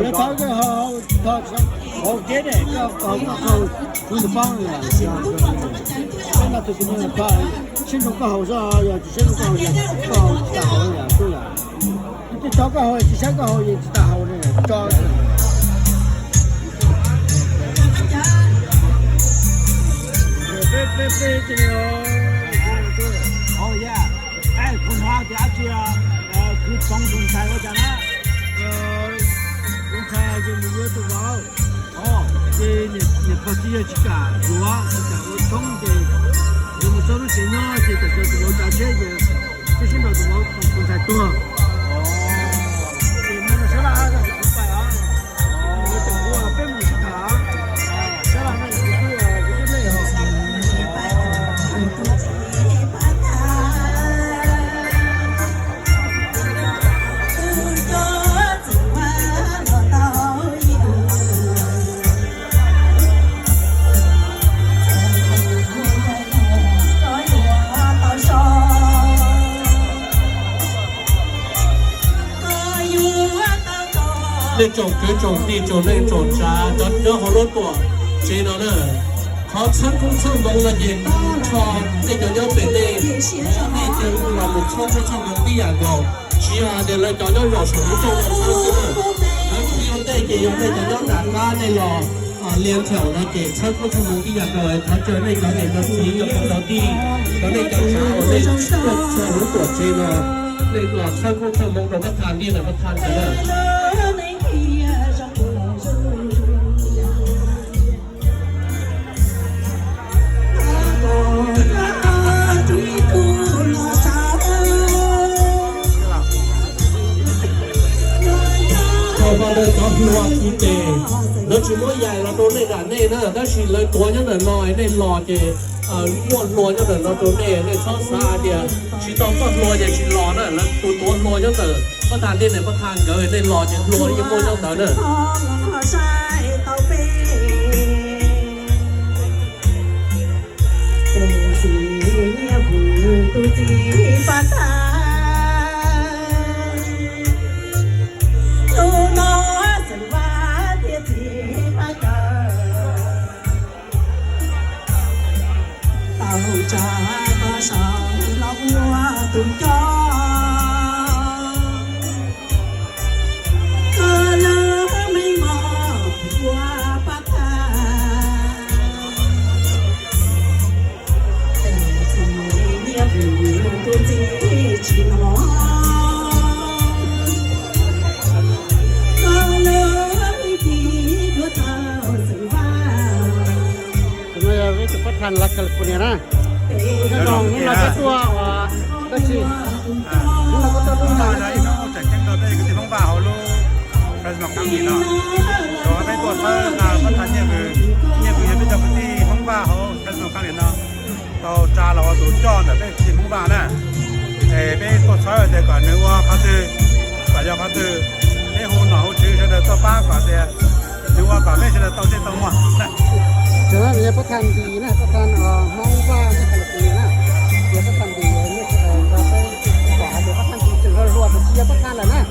那他个好，他好点的，要搞个好，就是帮人，现在就是那个搞，新中搞好啥呀？新中搞好呀，搞大好呀，对呀。这找个好，这三个好也是大好的，找。别这个，对，好呀，哎，红花家具啊，คือสองคนชายเขาจะนะคนชายจะมีเยอะตัวเราเนี่ยพอที่จะชิกาดูว่าจะเอาช่องเด็กเราไม่ชอบเสียงน้อยที่จะเราจะเชื่อจะชิมเราตัวคนชายตัวมันจะละก็จะไปอ่ะเราจะว่าเป็นมือชิกาจะละนั่นคือไม่เหรอ那种各种地种那种渣，然后好多这了呢，เขาชั้นคุ้มชั้นลงละเย็นชอบในเดี๋ยวเป็นในในเดี๋ยวเราบุกช่องช่องลงที่อย่างเดียวชีอาเดี๋ยวเราจะ要什么重要参事แล้วที่要ได้เกี่ยวในเดี๋ยว大家ในรอเลี้ยงแถวเราเก็บชั้นคุ้มชั้นลงที่อย่างเดียวเขาเจอในการในการที่กับเราที่เราในการช้าในช่วงรู้ตัวเจเนาะในหลักชั้นคุ้มชั้นลงเราประทานนี่เราประทานกันเลยพอเลยก็คือว่าทีเตแล้วชิ้นว่าใหญ่เราโดนในด่านเน่นะถ้าชิ้นเลยตัวยังหน่อยน้อยในหลอดเจม้วนรัวยังหน่อยเราโดนเน่ในช่องซาเดียชิ้นต้องก็รัวเจชิ้นหลอดน่ะแล้วตัวรัวยังหน่อยประธานที่ไหนประธานเกยในหลอดยังรัวยังม้วนยังหน่อยเนี่ยcha có sao lòng hoa từng cho cơ lỡ mấy mò qua bát tha tình chỉ nghĩa vui tôi chỉ nói cơ lỡ mấy tí đứa thao sự vào rồi với cái phát hành là cái này nèเราจะตัวก็ชิเราก็ต้องมาได้เนาะจากจังเราได้ก็ที่ต้องบ่าวลูกเราสมัครทำนี่เนาะแต่ว่าไปตรวจก็ทันเนี่ยคือยังไม่จบที่ต้องบ่าวเราสมัครทำเนี่ยเนาะเราจ่าเราตัวจ้อนแต่ไปที่ต้องบ่าวน่ะไปตรวจแต่ก่อนนึกว่าเขาจะก่อนจะเขาจะให้หูหนาวชื้นจะตัวป้าก่อนแต่นึกว่าก่อนไม่ใช่ต้องเส้นต้องหมดเดี๋ยวเนี่ยประธานดีนะประธานมองว่าจะขลับดีนะเดี๋ยวประธานดีเนี่ยเราไปขวาเดี๋ยวประธานดีจึงเรารวดเชียร์ประธานแหละนะ